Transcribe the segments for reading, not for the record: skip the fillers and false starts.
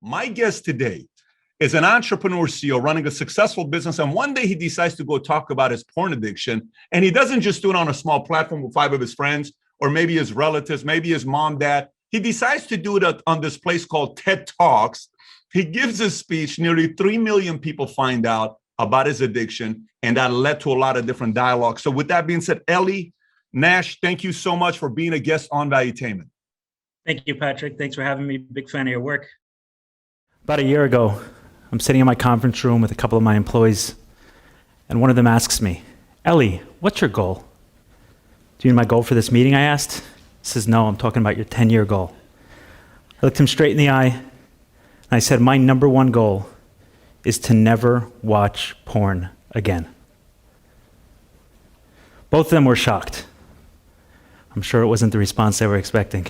My guest today is an entrepreneur CEO running a successful business. And one day he decides to go talk about his porn addiction. And he doesn't just do it on a small platform with 5 of his friends, or maybe his relatives, maybe his mom, dad. He decides to do it on this place called TED Talks. He gives his speech. Nearly 3 million people find out about his addiction. And that led to a lot of different dialogue. So with that being said, Eli, Nash, thank you so much for being a guest on Valuetainment. Thank you, Patrick. Thanks for having me. Big fan of your work. About a year ago, I'm sitting in my conference room with a couple of my employees, and one of them asks me, Eli, what's your goal? Do you mean my goal for this meeting, I asked. He says, no, I'm talking about your 10-year goal. I looked him straight in the eye, and I said, my number one goal is to never watch porn again. Both of them were shocked. I'm sure it wasn't the response they were expecting.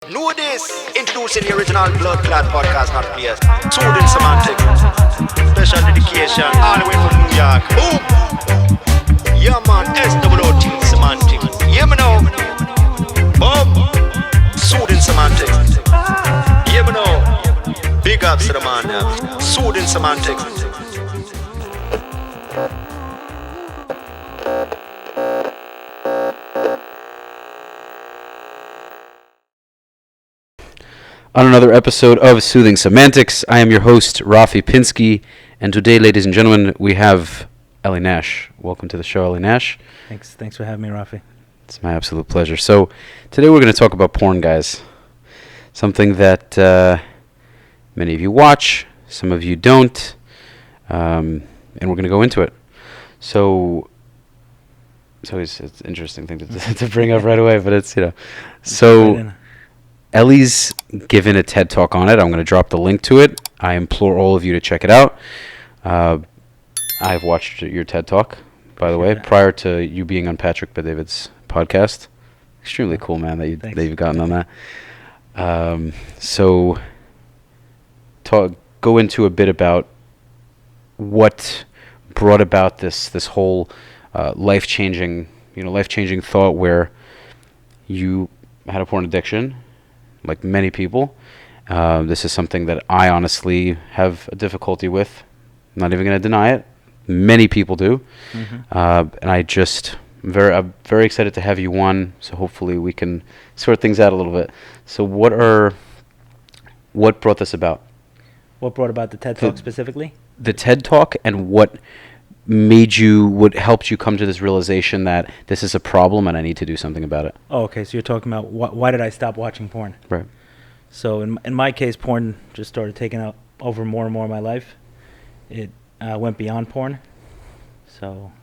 Know this. Introducing the original Blood Clot podcast, not players. Soothing Semantics. Special dedication all the way from New York. Boom. Yeah, man. SWOT Semantics. Yeah, me know. Boom. Soothing Semantics. Yeah, me know. Big ups to the man now. Soothing Semantics. On another episode of Soothing Semantics, I am your host, Rafi Pinsky, and today, ladies and gentlemen, we have Elinash. Welcome to the show, Elinash. Thanks for having me, Rafi. It's my absolute pleasure. So, today we're going to talk about porn, guys. Something that many of you watch, some of you don't, and we're going to go into it. So it's an interesting thing to bring up right away, but it's, So, Ellie's given a TED Talk on it. I'm going to drop the link to it. I implore all of you to check it out. I've watched your TED Talk, by the way, prior to you being on Patrick Bet-David's podcast. Extremely cool, man, that you've gotten on that. So, go into a bit about what brought about this whole life-changing thought where you had a porn addiction. Like many people, this is something that I honestly have a difficulty with. I'm not even going to deny it. Many people do. Mm-hmm. And I'm very excited to have you on, so hopefully we can sort things out a little bit. So what brought this about? What brought about the TED Talk specifically? The TED Talk, and what helped you come to this realization that this is a problem and I need to do something about it. Oh, okay. So you're talking about why did I stop watching porn? Right. So in my case, porn just started taking over more and more of my life. It went beyond porn. So,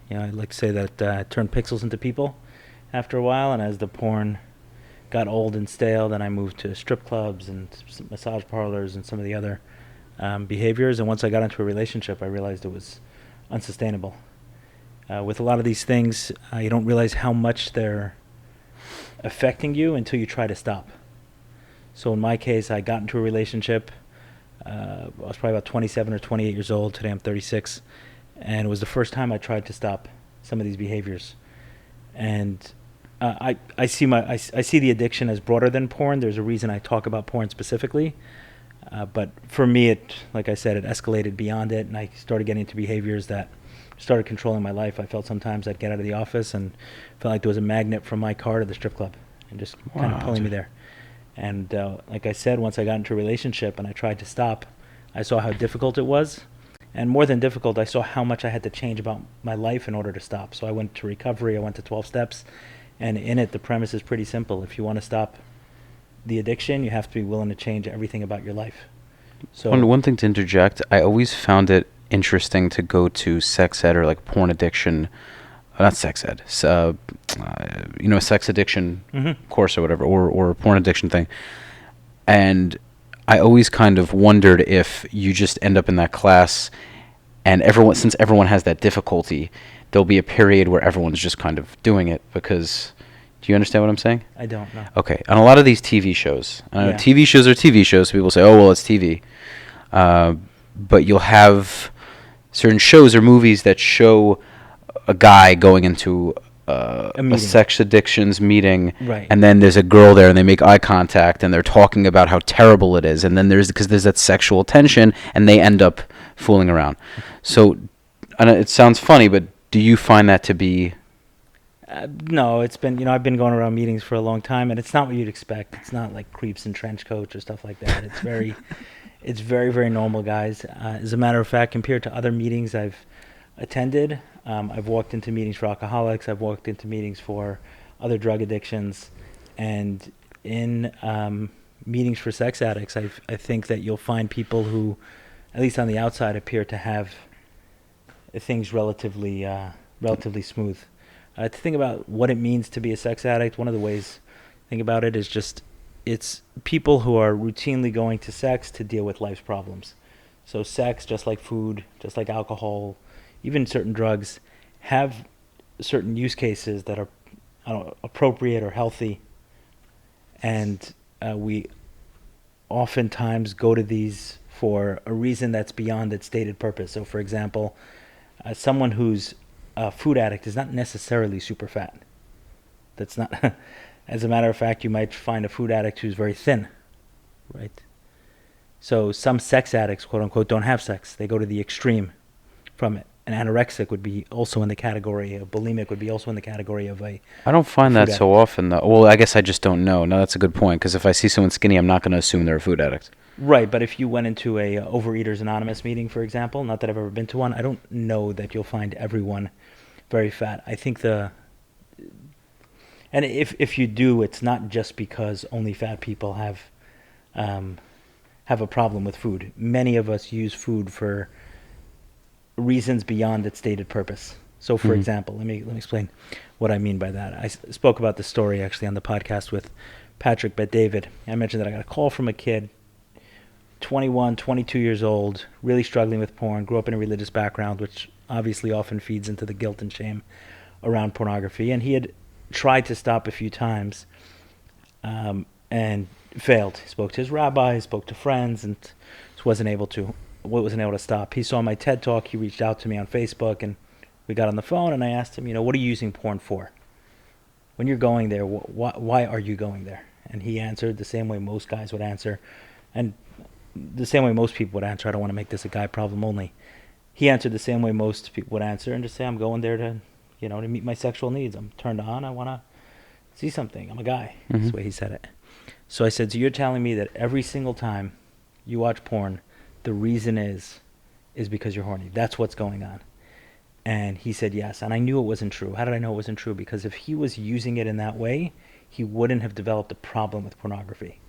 I'd like to say that I turned pixels into people after a while, and as the porn got old and stale, then I moved to strip clubs and massage parlors and some of the other behaviors. And once I got into a relationship, I realized it was unsustainable. With a lot of these things, you don't realize how much they're affecting you until you try to stop. So in my case, I got into a relationship. I was probably about 27 or 28 years old. Today I'm 36. And it was the first time I tried to stop some of these behaviors. And I see the addiction as broader than porn. There's a reason I talk about porn specifically. But for me, like I said, it escalated beyond it, and I started getting into behaviors that started controlling my life. I felt sometimes I'd get out of the office and felt like there was a magnet from my car to the strip club and just kind of pulling me there. And like I said, once I got into a relationship and I tried to stop, I saw how difficult it was. And more than difficult, I saw how much I had to change about my life in order to stop. So I went to recovery, I went to 12 steps, and in it, the premise is pretty simple. If you want to stop the addiction, you have to be willing to change everything about your life. So one thing to interject, I always found it interesting to go to sex ed or like porn addiction, not sex ed, a sex addiction course or whatever, or a porn addiction thing. And I always kind of wondered if you just end up in that class and since everyone has that difficulty, there'll be a period where everyone's just kind of doing it because... Do you understand what I'm saying? I don't know. Okay. On a lot of these TV shows, TV shows are TV shows. So people say, oh, well, it's TV. But you'll have certain shows or movies that show a guy going into A a meeting. sex addictions meeting, Right. and then there's a girl there, and they make eye contact, and they're talking about how terrible it is, and then there's that sexual tension, and they end up fooling around. So, and it sounds funny, but do you find that to be? No, it's been, I've been going around meetings for a long time, and it's not what you'd expect. It's not like creeps in trench coats or stuff like that. It's very, it's very, very normal, guys. As a matter of fact, compared to other meetings I've attended, I've walked into meetings for alcoholics, I've walked into meetings for other drug addictions, and in meetings for sex addicts, I think that you'll find people who, at least on the outside, appear to have things relatively smooth. To think about what it means to be a sex addict, one of the ways to think about it is just it's people who are routinely going to sex to deal with life's problems. So sex, just like food, just like alcohol, even certain drugs, have certain use cases that are appropriate or healthy. And we oftentimes go to these for a reason that's beyond its stated purpose. So for example, someone who's a food addict is not necessarily super fat. That's not. As a matter of fact, you might find a food addict who's very thin, right? So some sex addicts, quote unquote, don't have sex. They go to the extreme from it. An anorexic would be also in the category. A bulimic would be also in the category of a. I don't find food that so addict. often, though. Well, I guess I just don't know. No, that's a good point, because if I see someone skinny, I'm not going to assume they're a food addict. Right, but if you went into a Overeaters Anonymous meeting, for example, not that I've ever been to one, I don't know that you'll find everyone very fat. I think and if you do, it's not just because only fat people have a problem with food. Many of us use food for reasons beyond its stated purpose. So, for example, let me explain what I mean by that. I spoke about the story actually on the podcast with Patrick Bet-David. I mentioned that I got a call from a kid, 21, 22 years old, really struggling with porn, grew up in a religious background, which obviously often feeds into the guilt and shame around pornography. And he had tried to stop a few times and failed. He spoke to his rabbi, spoke to friends, and just wasn't able to stop. He saw my TED Talk. He reached out to me on Facebook, and we got on the phone, and I asked him, what are you using porn for? When you're going there, why are you going there? And he answered the same way most guys would answer, and the same way most people would answer. I don't want to make this a guy problem only. He answered the same way most people would answer and just say, I'm going there to, to meet my sexual needs. I'm turned on. I want to see something. I'm a guy. That's the way he said it. So I said, so you're telling me that every single time you watch porn, the reason is because you're horny. That's what's going on. And he said yes. And I knew it wasn't true. How did I know it wasn't true? Because if he was using it in that way, he wouldn't have developed a problem with pornography.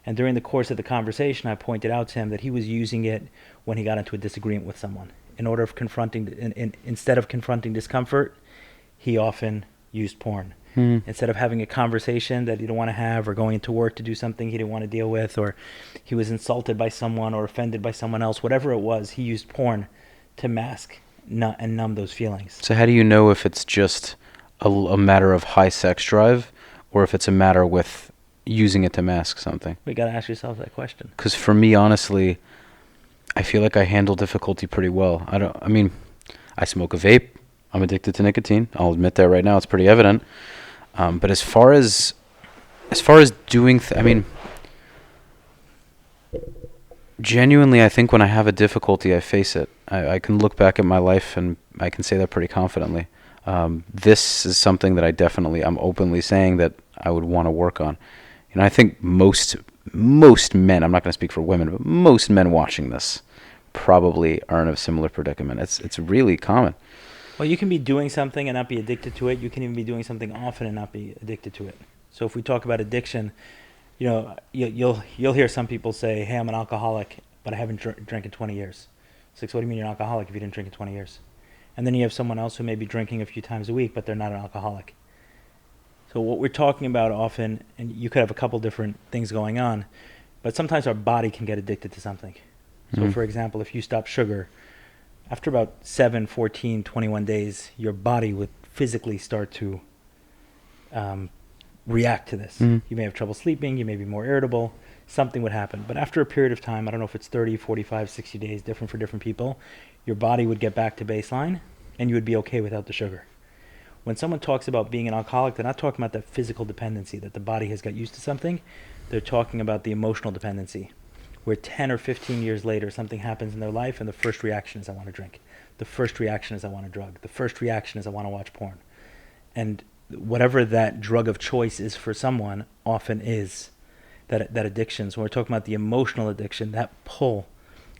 And during the course of the conversation, I pointed out to him that he was using it when he got into a disagreement with someone. In order of instead of confronting discomfort, he often used porn. Instead of having a conversation that he didn't want to have, or going into work to do something he didn't want to deal with, or he was insulted by someone or offended by someone else, whatever it was, he used porn to mask and numb those feelings. So how do you know if it's just a matter of high sex drive, or if it's a matter with using it to mask something? We got to ask yourself that question. Because for me, honestly, I feel like I handle difficulty pretty well. I smoke a vape. I'm addicted to nicotine. I'll admit that right now. It's pretty evident. But as far as doing, genuinely, I think when I have a difficulty, I face it. I can look back at my life and I can say that pretty confidently. This is something that I'm openly saying that I would want to work on. I think most men, I'm not going to speak for women, but most men watching this probably are in a similar predicament. It's really common. Well, you can be doing something and not be addicted to it. You can even be doing something often and not be addicted to it. So if we talk about addiction, you'll hear some people say, hey, I'm an alcoholic, but I haven't drank in 20 years. It's like, so what do you mean you're an alcoholic if you didn't drink in 20 years? And then you have someone else who may be drinking a few times a week, but they're not an alcoholic. So what we're talking about often, and you could have a couple different things going on, but sometimes our body can get addicted to something. So for example, if you stop sugar, after about 7, 14, 21 days, your body would physically start to react to this. You may have trouble sleeping, you may be more irritable, something would happen. But after a period of time, I don't know if it's 30, 45, 60 days, different for different people, your body would get back to baseline and you would be okay without the sugar. When someone talks about being an alcoholic, they're not talking about that physical dependency, that the body has got used to something. They're talking about the emotional dependency, where 10 or 15 years later, something happens in their life, and the first reaction is, I want to drink. The first reaction is, I want to drug. The first reaction is, I want to watch porn. And whatever that drug of choice is for someone often is that addiction. So when we're talking about the emotional addiction, that pull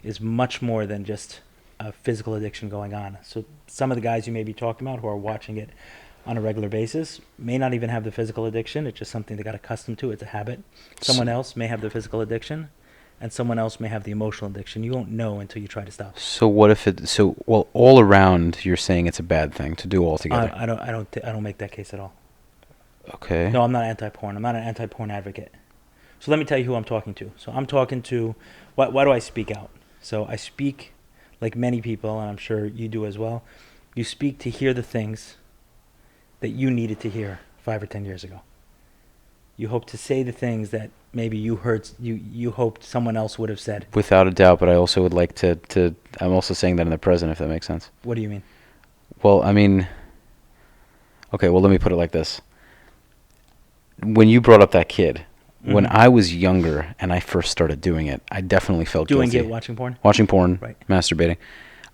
is much more than just a physical addiction going on. So some of the guys you may be talking about who are watching it on a regular basis may not even have the physical addiction. It's just something they got accustomed to. It's a habit. Someone else may have the physical addiction, and someone else may have the emotional addiction. You won't know until you try to stop. So what if well, all around you're saying it's a bad thing to do altogether? I don't make that case at all. Okay. No, I'm not anti-porn. I'm not an anti-porn advocate. So let me tell you who I'm talking to. So I'm talking to, why do I speak out? So I speak like many people, and I'm sure you do as well. You speak to hear the things that you needed to hear 5 or 10 years ago. You hope to say the things that maybe you heard, you hoped someone else would have said. Without a doubt, but I also would like to I'm also saying that in the present, if that makes sense. What do you mean? Well, I mean, okay, well, let me put it like this. When you brought up that kid, when I was younger and I first started doing it, I definitely felt Doing guilty. it, watching porn? Watching porn, Right. masturbating.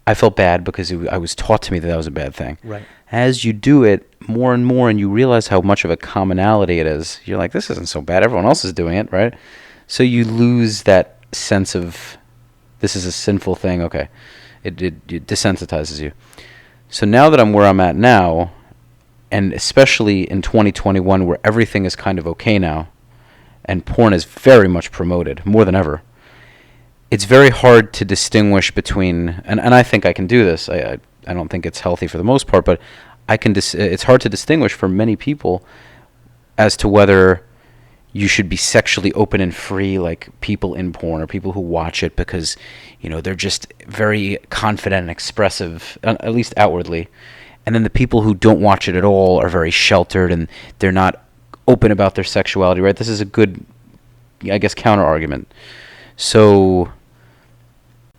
I felt bad because I was taught to me that was a bad thing. Right. As you do it more and more and you realize how much of a commonality it is, you're like, this isn't so bad. Everyone else is doing it, right? So you lose that sense of, this is a sinful thing. Okay. It desensitizes you. So now that I'm where I'm at now, and especially in 2021 where everything is kind of okay now, and porn is very much promoted, more than ever, it's very hard to distinguish between, and I think I can do this. I don't think it's healthy for the most part, but I can. It's hard to distinguish for many people as to whether you should be sexually open and free, like people in porn or people who watch it because, they're just very confident and expressive, at least outwardly, and then the people who don't watch it at all are very sheltered and they're not open about their sexuality. Right? This is a good, I guess, counter argument. So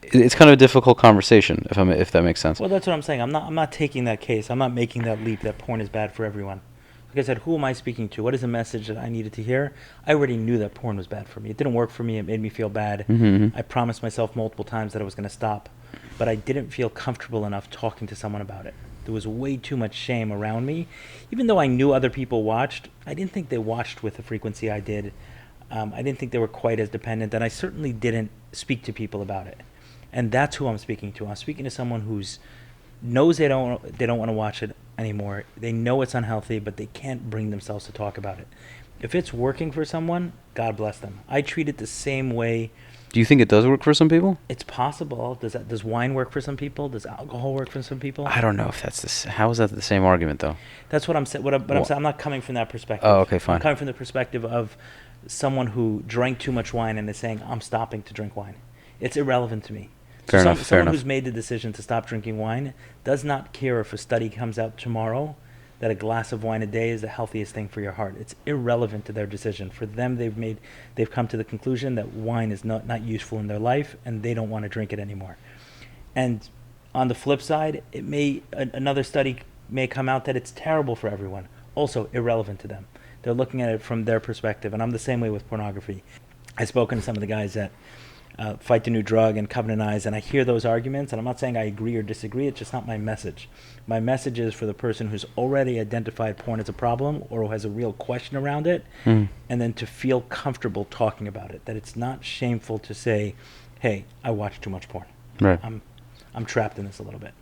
it's kind of a difficult conversation, if that makes sense. Well, that's what I'm saying. I'm not taking that case. I'm not making that leap that porn is bad for everyone. Like I said, who am I speaking to? What is the message that I needed to hear? I already knew that porn was bad for me. It didn't work for me. It made me feel bad. Mm-hmm. I promised myself multiple times that I was going to stop, but I didn't feel comfortable enough talking to someone about it. There was way too much shame around me. Even though I knew other people watched, I didn't think they watched with the frequency I did. I didn't think they were quite as dependent, and I certainly didn't speak to people about it. And that's who I'm speaking to. I'm speaking to someone who's knows they don't want to watch it anymore. They know it's unhealthy, but they can't bring themselves to talk about it. If it's working for someone, God bless them. I treat it the same way. Do you think it does work for some people? It's possible. Does wine work for some people? Does alcohol work for some people? I don't know if that's how is that the same argument though? That's what I'm saying. I'm saying, I'm not coming from that perspective. Oh, okay, fine. I'm coming from the perspective of someone who drank too much wine and is saying, I'm stopping to drink wine. It's irrelevant to me. Fair enough. Someone who's made the decision to stop drinking wine does not care if a study comes out tomorrow that a glass of wine a day is the healthiest thing for your heart. It's irrelevant to their decision. For them, they've come to the conclusion that wine is not useful in their life, and they don't want to drink it anymore. And on the flip side, another study may come out that it's terrible for everyone. Also irrelevant to them. They're looking at it from their perspective, and I'm the same way with pornography. I've spoken to some of the guys that Fight the New Drug and Covenant Eyes, and I hear those arguments, and I'm not saying I agree or disagree. It's just not my message. My message is for the person who's already identified porn as a problem or who has a real question around it, and then to feel comfortable talking about it, that it's not shameful to say, hey, I watch too much porn. Right. I'm trapped in this a little bit.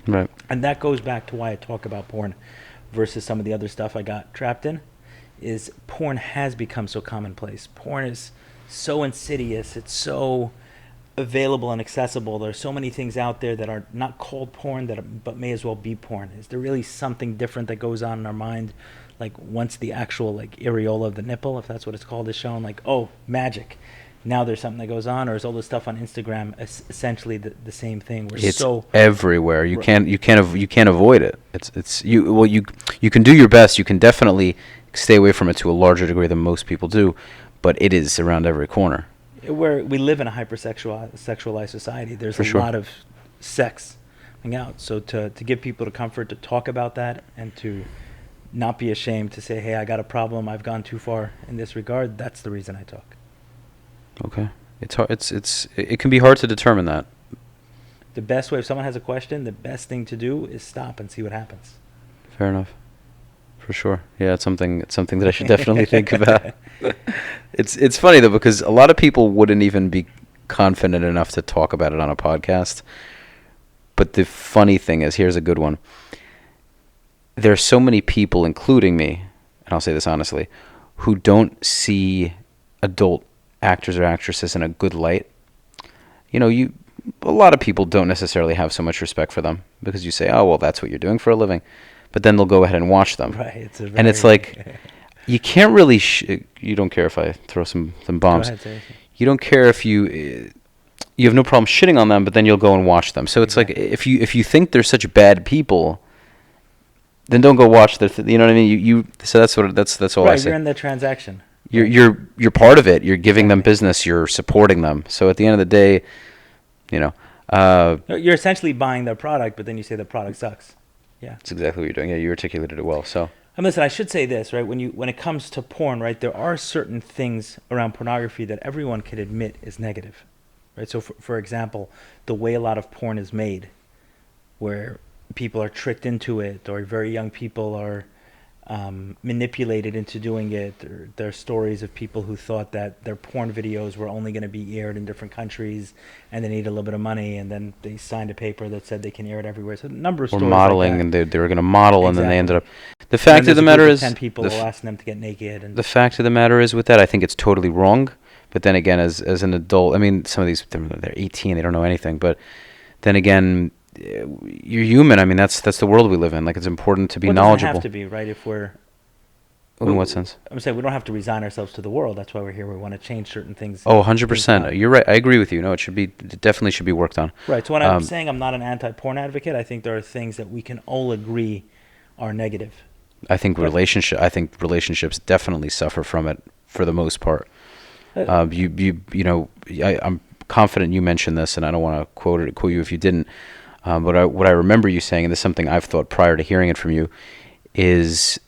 Right. And that goes back to why I talk about porn versus some of the other stuff I got trapped in, is porn has become so commonplace. Porn is so insidious. It's so available and accessible. There are so many things out there that are not called porn but may as well be porn. Is there really something different that goes on in our mind, like once the actual areola of the nipple, if that's what it's called, is shown, oh, magic, now there's something that goes on? Or is all this stuff on Instagram essentially the same thing? It's so everywhere. You can't avoid it. You can do your best. You can definitely stay away from it to a larger degree than most people do, but it is around every corner. Where we live in a hypersexualized society, there's a lot of sex hanging out. So to give people the comfort to talk about that and to not be ashamed to say, hey, I got a problem, I've gone too far in this regard. That's the reason I talk. Okay. It's hard. It can be hard to determine that. The best way, if someone has a question, the best thing to do is stop and see what happens. Fair enough. For sure. Yeah, it's something that I should definitely think about. It's funny though, because a lot of people wouldn't even be confident enough to talk about it on a podcast. But the funny thing is, here's a good one. There are so many people, including me, and I'll say this honestly, who don't see adult actors or actresses in a good light. You know, a lot of people don't necessarily have so much respect for them because you say, oh, well, that's what you're doing for a living. But then they'll go ahead and watch them. Right. And it's like, you can't really, you don't care if I throw some bombs. Go ahead, say. You don't care if you have no problem shitting on them, but then you'll go and watch them. So it's like, if you think they're such bad people, then don't go watch their, you know what I mean? So that's all I Right, say. you're in the transaction. You're part of it. You're giving them business. You're supporting them. So at the end of the day, you know, You're essentially buying their product, but then you say the product sucks. Yeah. that's exactly what you're doing. Yeah, you articulated it well. So And listen, I should say this, right? When it comes to porn, right, there are certain things around pornography that everyone can admit is negative, right? So, for example, the way a lot of porn is made, where people are tricked into it, or very young people are manipulated into doing it. Or there are stories of people who thought that their porn videos were only going to be aired in different countries, and they need a little bit of money, and then they signed a paper that said they can air it everywhere. So a number of or stories modeling, like that. and they were going to model, and then they ended up. The And fact then of the there's a matter group is, 10 people the, will f- ask them to get naked. And the fact of the matter is, with that, I think it's totally wrong. But then again, as an adult, I mean, some of these they're 18, they don't know anything. But then again, you're human. I mean, that's the world we live in. Like, it's important to be knowledgeable. It doesn't have to be, right? If we're In what sense? I'm saying we don't have to resign ourselves to the world. That's why we're here. We want to change certain things. Oh, things 100%. out. You're right. I agree with you. No, it definitely should be worked on. Right. So when I'm saying I'm not an anti-porn advocate, I think there are things that we can all agree are negative. I think relationships definitely suffer from it for the most part. I'm confident you mentioned this, and I don't want to quote you if you didn't. But what I remember you saying, and this is something I've thought prior to hearing it from you, is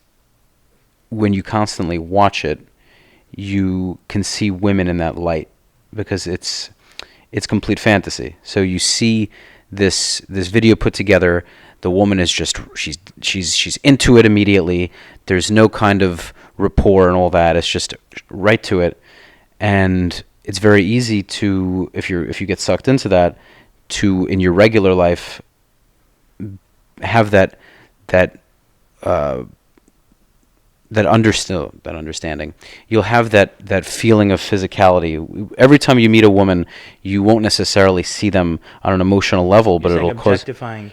when you constantly watch it, you can see women in that light because it's complete fantasy. So you see this video put together. The woman is just she's into it immediately. There's no kind of rapport and all that. It's just right to it, and it's very easy to if you get sucked into that to in your regular life have that understanding. You'll have that feeling of physicality. Every time you meet a woman, you won't necessarily see them on an emotional level, but it'll cause objectifying.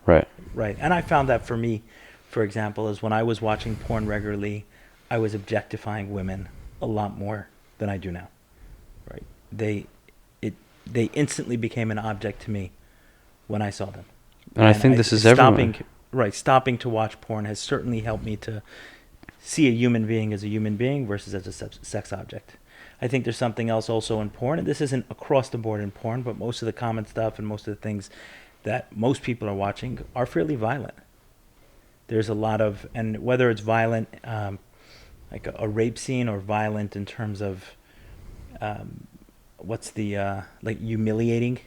Right. Right. And I found that for me, for example, is when I was watching porn regularly, I was objectifying women a lot more than I do now. Right. They instantly became an object to me when I saw them. And I think this is everyone. Stopping to watch porn has certainly helped me to see a human being as a human being versus as a sex object. I think there's something else also in porn, and this isn't across the board in porn, but most of the common stuff and most of the things that most people are watching are fairly violent. There's a lot of, and whether it's violent, like a rape scene, or violent in terms of, like humiliating.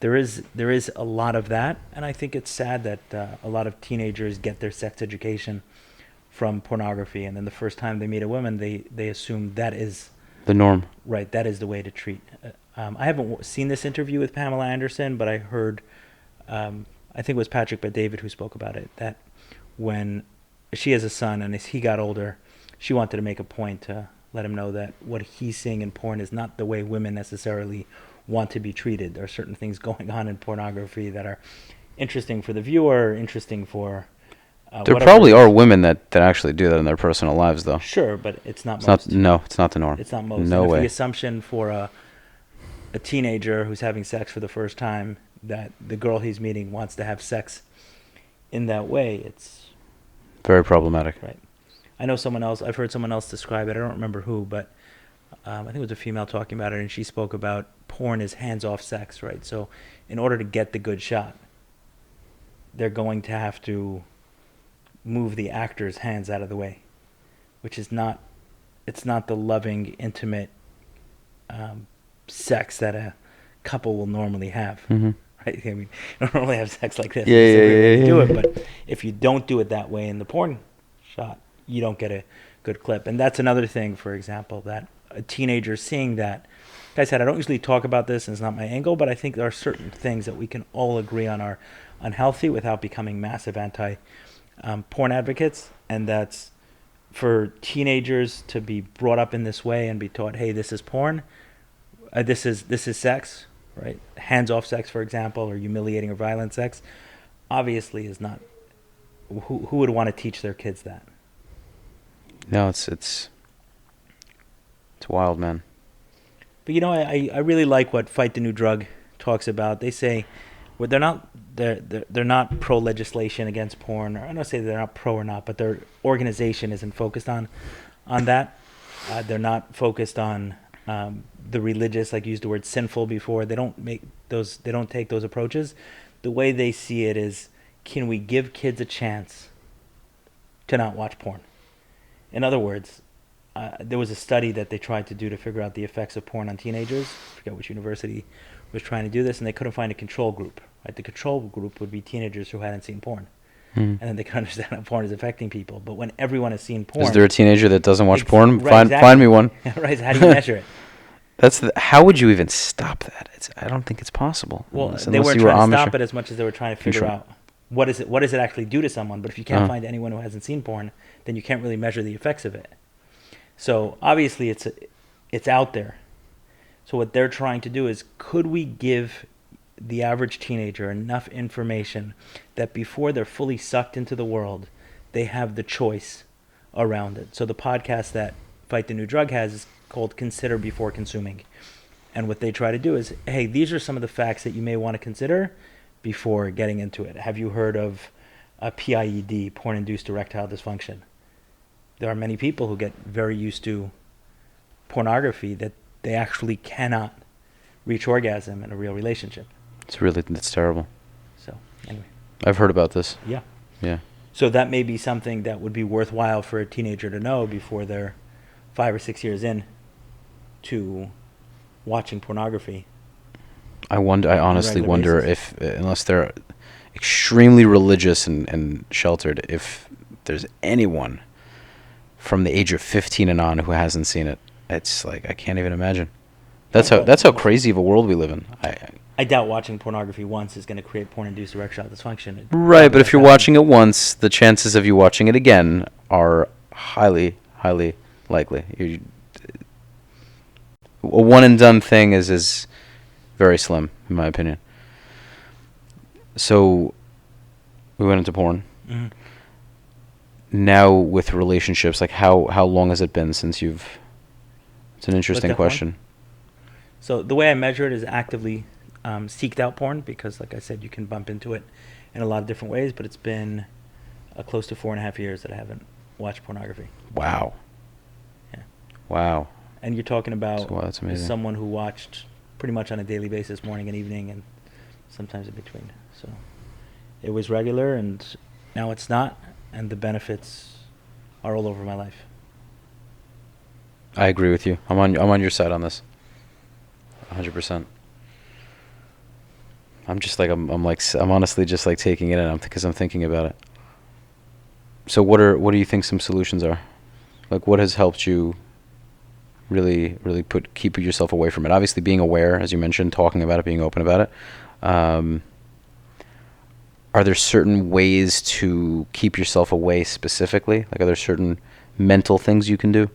There is a lot of that, and I think it's sad that a lot of teenagers get their sex education from pornography, and then the first time they meet a woman, they assume that is The norm. right. That is the way to treat. I haven't seen this interview with Pamela Anderson, but I heard, I think it was Patrick Bet-David who spoke about it, that when she has a son and as he got older, she wanted to make a point to let him know that what he's seeing in porn is not the way women necessarily want to be treated. There are certain things going on in pornography that are interesting for the viewer, interesting for There probably are women that actually do that in their personal lives, though. Sure, but it's not It's most. it's not the norm. It's not most. No And if way. the assumption for a teenager who's having sex for the first time that the girl he's meeting wants to have sex in that way, it's Very problematic. right. I know someone else. I've heard someone else describe it. I don't remember who, but I think it was a female talking about it, and she spoke about porn as hands-off sex, right? So, in order to get the good shot, they're going to have to move the actor's hands out of the way, which is not, it's not the loving, intimate sex that a couple will normally have. Mhm. Right? I mean, you don't normally have sex like this. Yeah, It's a weird way to yeah, do yeah. it, but if you don't do it that way in the porn shot, you don't get a good clip. And that's another thing, for example, that a teenager seeing that. Like I said, I don't usually talk about this, and it's not my angle, but I think there are certain things that we can all agree on are unhealthy without becoming massive anti-porn advocates, and that's for teenagers to be brought up in this way and be taught, hey, this is porn, this is sex, right? Hands-off sex, for example, or humiliating or violent sex, obviously is not. Who would want to teach their kids that? No, it's wild, man. But you know, I really like what Fight the New Drug talks about. They say, well, they're not pro legislation against porn. Or I don't say they're not pro or not, but their organization isn't focused on that. They're not focused on the religious, like you used the word sinful before. They don't make those. They don't take those approaches. The way they see it is, can we give kids a chance to not watch porn? In other words, there was a study that they tried to do to figure out the effects of porn on teenagers. I forget which university was trying to do this, and they couldn't find a control group. Right? The control group would be teenagers who hadn't seen porn. And then they can understand how porn is affecting people. But when everyone has seen porn... Is there a teenager that doesn't watch porn? Right, Find me one. Right, so how do you measure it? How would you even stop that? I don't think it's possible. Well, Unless they weren't you were trying to Amish stop it as much as they were trying to figure Control. out what does it actually do to someone. But if you can't find anyone who hasn't seen porn, then you can't really measure the effects of it. So obviously it's out there. So what they're trying to do is, could we give the average teenager enough information that before they're fully sucked into the world, they have the choice around it? So the podcast that Fight the New Drug has is called Consider Before Consuming. And what they try to do is, hey, these are some of the facts that you may want to consider before getting into it. Have you heard of a PIED, porn-induced erectile dysfunction? There are many people who get very used to pornography that they actually cannot reach orgasm in a real relationship. That's terrible. So, anyway. I've heard about this. Yeah. Yeah. So that may be something that would be worthwhile for a teenager to know before they're 5 or 6 years in to watching pornography. I honestly regular wonder basis. if, unless they're extremely religious and sheltered, if there's anyone from the age of 15 and on who hasn't seen it. It's like, I can't even imagine. That's how crazy of a world we live in. I doubt watching pornography once is going to create porn-induced erectile dysfunction. Right, but if you're watching it once, the chances of you watching it again are highly, highly likely. A one-and-done thing is very slim, in my opinion. So, we went into porn. Mm-hmm. Now, with relationships, like how long has it been since you've... It's an interesting question. So the way I measure it is actively seeked out porn, because, like I said, you can bump into it in a lot of different ways, but it's been close to 4.5 years that I haven't watched pornography. Wow. Yeah. Wow. And you're talking about That's amazing. someone who watched pretty much on a daily basis, morning and evening, and sometimes in between. So it was regular, and now it's not, and the benefits are all over my life. I agree with you. I'm on your side on this. 100%. I'm honestly just like taking it in because I'm thinking about it. So what do you think some solutions are? Like, what has helped you really keep yourself away from it? Obviously being aware, as you mentioned, talking about it, being open about it. Are there certain ways to keep yourself away specifically? Like, are there certain mental things you can do?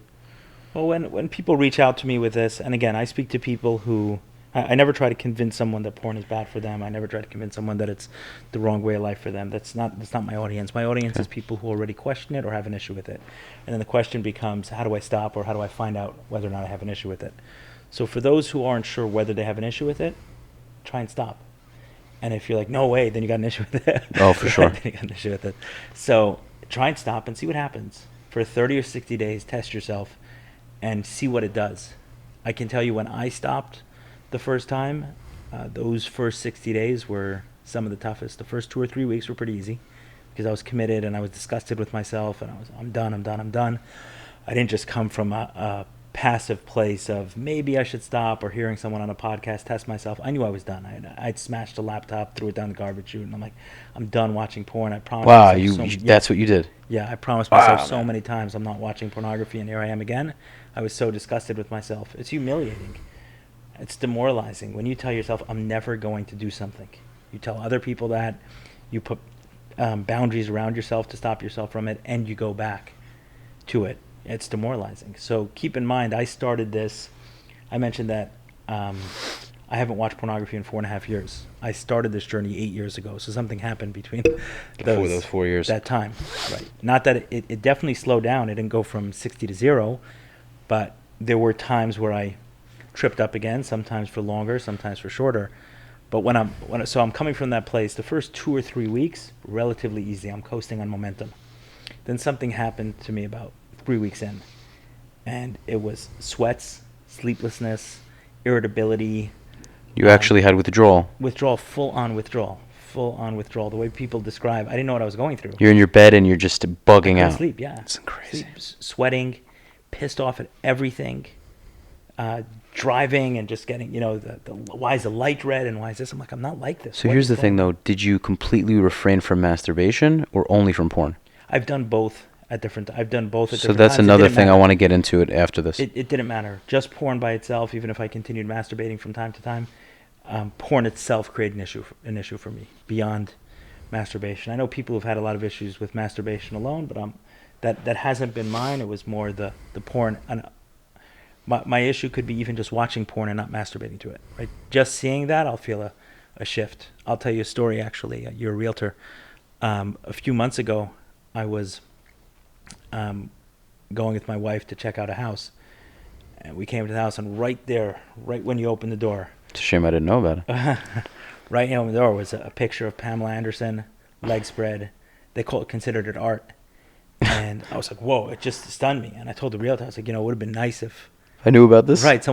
Well, when people reach out to me with this, and again, I speak to people who, I never try to convince someone that porn is bad for them. I never try to convince someone that it's the wrong way of life for them. That's not my audience. My audience is people who already question it or have an issue with it. And then the question becomes, how do I stop, or how do I find out whether or not I have an issue with it? So for those who aren't sure whether they have an issue with it, try and stop. And if you're like, no way, then you got an issue with it. Oh, for sure. Then you got an issue with it. So try and stop and see what happens. For 30 or 60 days, test yourself and see what it does. I can tell you, when I stopped the first time, those first 60 days were some of the toughest. The first 2 or 3 weeks were pretty easy. because I was committed and I was disgusted with myself, and I'm done. I didn't just come from a passive place of maybe I should stop, or hearing someone on a podcast test myself. I knew I was done. I'd smashed a laptop, threw it down the garbage chute, and I'm like, I'm done watching porn. I promised Wow, myself that's what you did. Yeah, I promised myself so many times I'm not watching pornography, and here I am again. I was so disgusted with myself. It's humiliating. It's demoralizing when you tell yourself, I'm never going to do something. You tell other people that, you put boundaries around yourself to stop yourself from it, and you go back to it. It's demoralizing. So keep in mind, I started this, I mentioned that I haven't watched pornography in 4.5 years. I started this journey 8 years ago, so something happened between those 4 years. That time, right? Not that it definitely slowed down. It didn't go from 60 to 0, but there were times where I tripped up again, sometimes for longer, sometimes for shorter. But so I'm coming from that place. The first 2 or 3 weeks, relatively easy. I'm coasting on momentum. Then something happened to me about 3 weeks in, and it was sweats, sleeplessness, irritability. You actually had withdrawal. Full on withdrawal. The way people describe, I didn't know what I was going through. You're in your bed and you're just bugging out. Sleep, yeah. It's crazy. Sweating, pissed off at everything, driving and just getting, why is the light red and why is this? I'm like, I'm not like this. So here's the thing though, did you completely refrain from masturbation or only from porn? I've done both at different times. So that's another thing. I want to get into it after this. It didn't matter. Just porn by itself, even if I continued masturbating from time to time, porn itself created an issue for me beyond masturbation. I know people who've had a lot of issues with masturbation alone, but that hasn't been mine. It was more the porn. And my issue could be even just watching porn and not masturbating to it. Right? Just seeing that, I'll feel a shift. I'll tell you a story. Actually, you're a realtor. A few months ago, I was going with my wife to check out a house, and we came to the house, and right when you open the door, it's a shame I didn't know about it. Right in the door was a picture of Pamela Anderson, leg spread. They considered it art, and I was like, whoa! It just stunned me. And I told the realtor, I was like, it would have been nice if I knew about this. Right,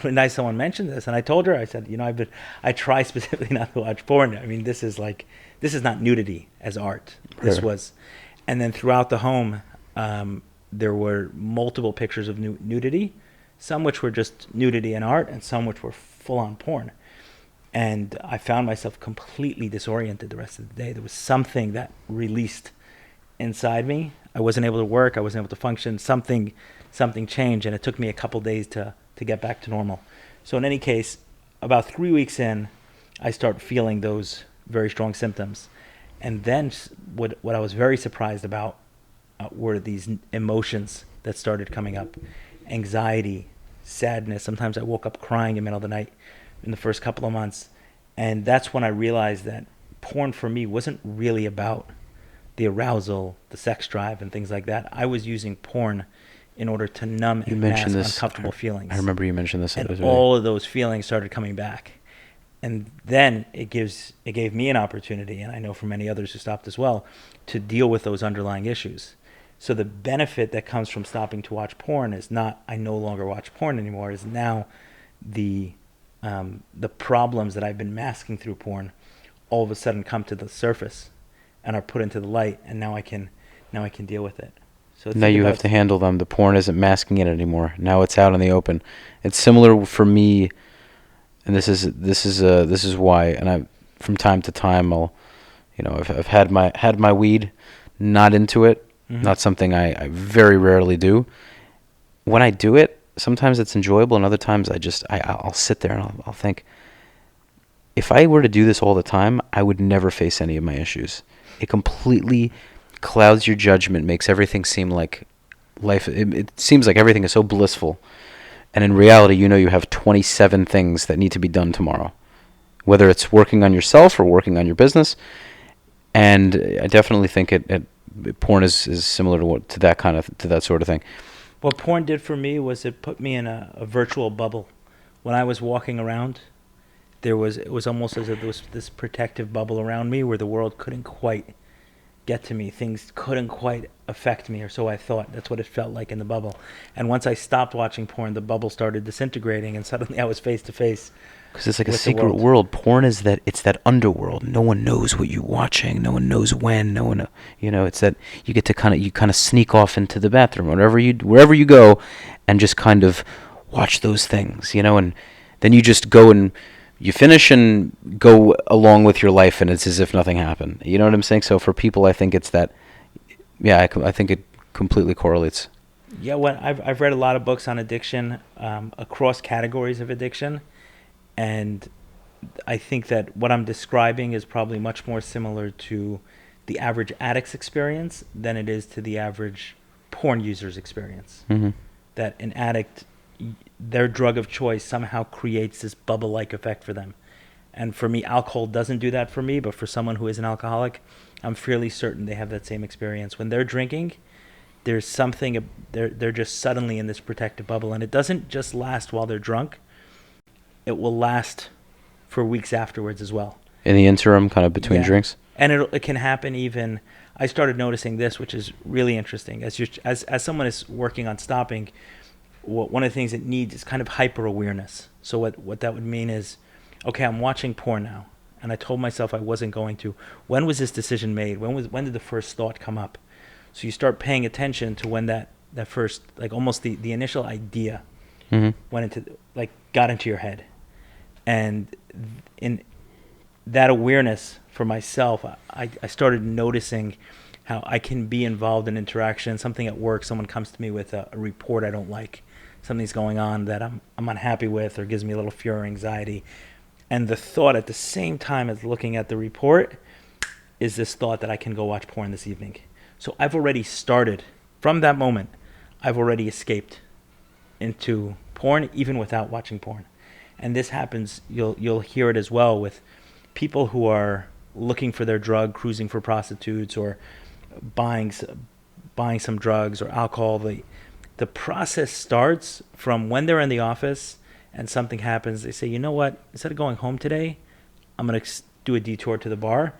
nice someone mentioned this, and I told her, I said, I try specifically not to watch porn. I mean, this is not nudity as art. This was, and then throughout the home, there were multiple pictures of nudity, some which were just nudity and art, and some which were full-on porn. And I found myself completely disoriented the rest of the day. There was something that released inside me. I wasn't able to work. I wasn't able to function. Something changed, and it took me a couple days to get back to normal. So in any case, about 3 weeks in, I start feeling those very strong symptoms. And then what I was very surprised about were these emotions that started coming up. Anxiety, sadness. Sometimes I woke up crying in the middle of the night in the first couple of months. And that's when I realized that porn for me wasn't really about the arousal, the sex drive, and things like that. I was using porn in order to numb and mask uncomfortable feelings. I remember you mentioned this. And all of those feelings started coming back. And then it gave me an opportunity, and I know for many others who stopped as well, to deal with those underlying issues. So the benefit that comes from stopping to watch porn is not I no longer watch porn anymore, is now the problems that I've been masking through porn all of a sudden come to the surface and are put into the light, and now I can deal with it. So now you have to handle them. The porn isn't masking it anymore. Now it's out in the open. It's similar for me, and this is why. And I, from time to time, I've had my weed, not into it, not something I very rarely do. When I do it, sometimes it's enjoyable, and other times I'll sit there and I'll think, if I were to do this all the time, I would never face any of my issues. It completely clouds your judgment, makes everything seem like life. It seems like everything is so blissful. And in reality, you have 27 things that need to be done tomorrow, whether it's working on yourself or working on your business. And I definitely think porn is similar to that sort of thing. What porn did for me was it put me in a virtual bubble. When I was walking around, it was almost as if there was this protective bubble around me where the world couldn't quite get to me. Things couldn't quite affect me, or so I thought. That's what it felt like in the bubble. And once I stopped watching porn, the bubble started disintegrating, and suddenly I was face to face. Because it's like a with the secret world. Porn is that, it's that underworld. No one knows what you're watching. No one knows when. No one, it's that you get to kind of sneak off into the bathroom, wherever you go, and just kind of watch those things, and then you just go and you finish and go along with your life, and it's as if nothing happened. You know what I'm saying? So for people, I think it's that. Yeah, I think it completely correlates. Yeah, I've read a lot of books on addiction, across categories of addiction. And I think that what I'm describing is probably much more similar to the average addict's experience than it is to the average porn user's experience. Mm-hmm. That an addict, their drug of choice somehow creates this bubble-like effect for them. And for me, alcohol doesn't do that for me, but for someone who is an alcoholic, I'm fairly certain they have that same experience. When they're drinking, there's something, they're just suddenly in this protective bubble. And it doesn't just last while they're drunk. It will last for weeks afterwards as well. In the interim, kind of between drinks? And it can happen even, I started noticing this, which is really interesting. As someone is working on stopping, one of the things it needs is kind of hyper-awareness. So what that would mean is, okay, I'm watching porn now, and I told myself I wasn't going to. When was this decision made? When did the first thought come up? So you start paying attention to when that first, like almost the initial idea got into your head. And in that awareness for myself, I started noticing how I can be involved in interaction, something at work, someone comes to me with a report I don't like, something's going on that I'm unhappy with or gives me a little fear or anxiety. And the thought at the same time as looking at the report is this thought that I can go watch porn this evening. So I've already started, from that moment, I've already escaped into porn even without watching porn. And this happens, you'll hear it as well with people who are looking for their drug, cruising for prostitutes, or buying some drugs or alcohol. The process starts from when they're in the office and something happens. They say, you know what, instead of going home today, I'm going to do a detour to the bar.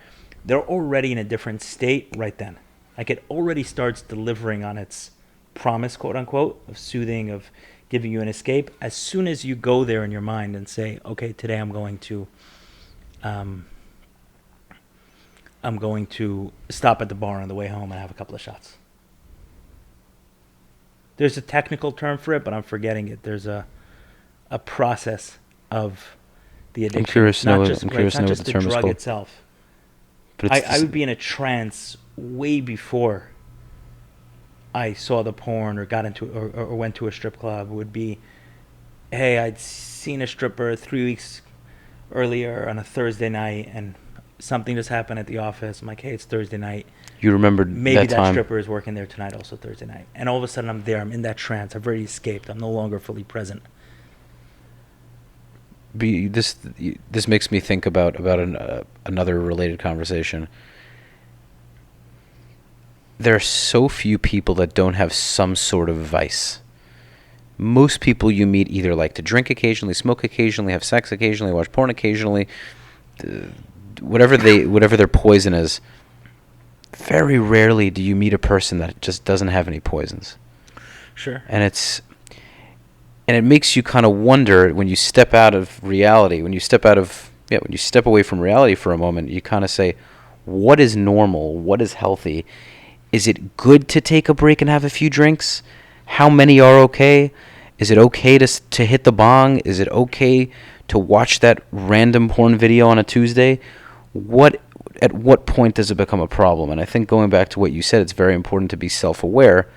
They're already in a different state right then. Like it already starts delivering on its promise, quote unquote, of soothing, of giving you an escape. As soon as you go there in your mind and say, okay, today I'm going to stop at the bar on the way home and have a couple of shots. There's a technical term for it, but I'm forgetting it. There's a process of the addiction. I'm curious to know what the term is drug called. itself. But I would be in a trance way before I saw the porn or got into or went to a strip club. It would be, hey, I'd seen a stripper 3 weeks earlier on a Thursday night, and something just happened at the office. I'm like, hey, it's Thursday night. You remembered maybe that time. stripper is working there tonight, also Thursday night. And all of a sudden I'm there. I'm in that trance. I've already escaped. I'm no longer fully present. This makes me think about another related conversation. There are so few people that don't have some sort of vice. Most people you meet either like to drink occasionally, smoke occasionally, have sex occasionally, watch porn occasionally, whatever their poison is. Very rarely do you meet a person that just doesn't have any poisons. Sure. And it makes you kind of wonder when you step out of reality, when you step away from reality for a moment, you kind of say, what is normal? What is healthy? Is it good to take a break and have a few drinks? How many are okay? Is it okay to hit the bong? Is it okay to watch that random porn video on a Tuesday? At what point does it become a problem? And I think going back to what you said, it's very important to be self-aware.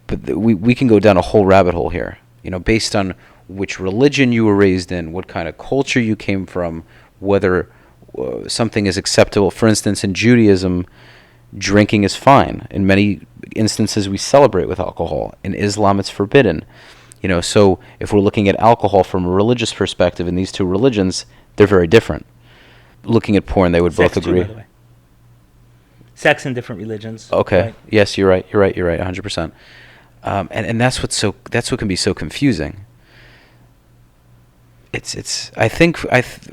But we can go down a whole rabbit hole here. Based on which religion you were raised in, what kind of culture you came from, whether something is acceptable. For instance, in Judaism, drinking is fine. In many instances, we celebrate with alcohol. In Islam, it's forbidden. So if we're looking at alcohol from a religious perspective in these two religions, they're very different. Looking at porn, they would both agree. Too, by the way. Sex in different religions. Okay. Right? Yes, you're right. 100%. And that's what can be so confusing. I think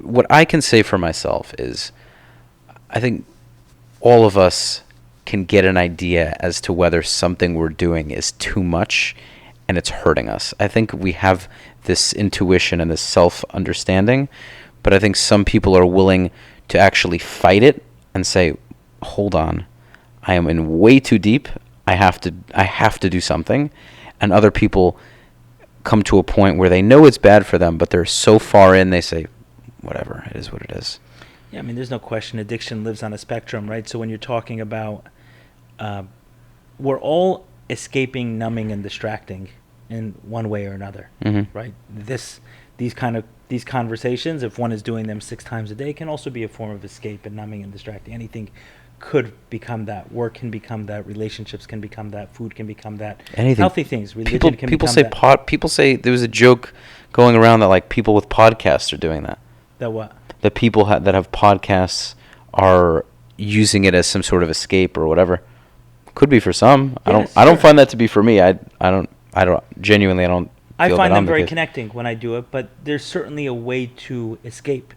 what I can say for myself is, I think all of us can get an idea as to whether something we're doing is too much and it's hurting us. I think we have this intuition and this self-understanding, but I think some people are willing to actually fight it and say, hold on, I am in way too deep. I have to do something. And other people come to a point where they know it's bad for them, but they're so far in, they say, whatever, it is what it is. Yeah, I mean, there's no question addiction lives on a spectrum, right? So when you're talking about, we're all escaping, numbing, and distracting in one way or another, right? These conversations, if one is doing them 6 times a day, can also be a form of escape and numbing and distracting. Anything could become that. Work can become that. Relationships can become that. Food can become that. Anything. Healthy things. Religion can people become say that. People say there was a joke going around that like people with podcasts are doing that. That what? That people that have podcasts are using it as some sort of escape or whatever. Could be for some. Yes, I don't sure. find that to be for me. I don't genuinely I don't. I feel find that them I'm the very case. connecting when I do it, but there's certainly a way to escape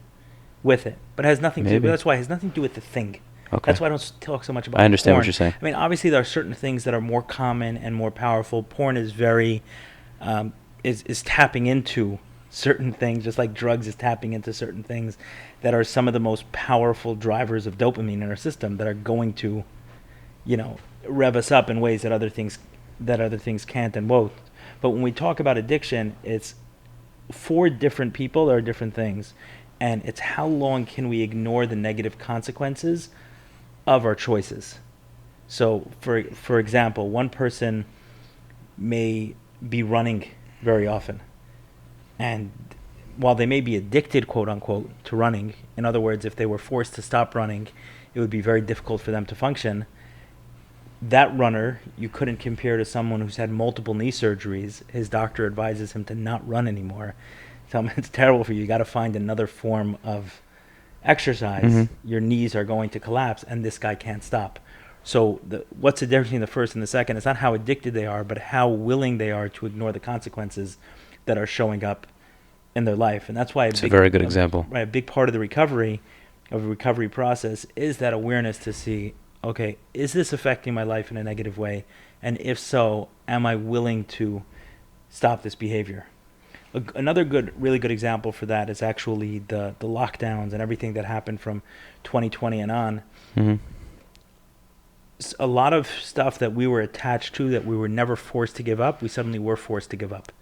with it. But it has nothing to Maybe. do. That's why it has nothing to do with the thing. Okay. That's why I don't talk so much about I understand what porn. you're saying. I mean, obviously there are certain things that are more common and more powerful. Porn is very is tapping into certain things, just like drugs is tapping into certain things that are some of the most powerful drivers of dopamine in our system that are going to, rev us up in ways that other things can't and won't. But when we talk about addiction, it's for different people, there are different things. And it's how long can we ignore the negative consequences of our choices. So, for example, one person may be running very often. And while they may be addicted, quote unquote, to running, in other words, if they were forced to stop running, it would be very difficult for them to function. That runner, you couldn't compare to someone who's had multiple knee surgeries. His doctor advises him to not run anymore. Tell him it's terrible for you. You got to find another form of exercise. Your knees are going to collapse, and this guy can't stop. So what's the difference between the first and the second? It's not how addicted they are, but how willing they are to ignore the consequences that are showing up in their life. And that's why It's a very good example. Right, a big part of the recovery process is that awareness to see, okay, is this affecting my life in a negative way? And if so, am I willing to stop this behavior? Another really good example for that is actually the lockdowns and everything that happened from 2020 and on. A lot of stuff that we were attached to that we were never forced to give up, we suddenly were forced to give up.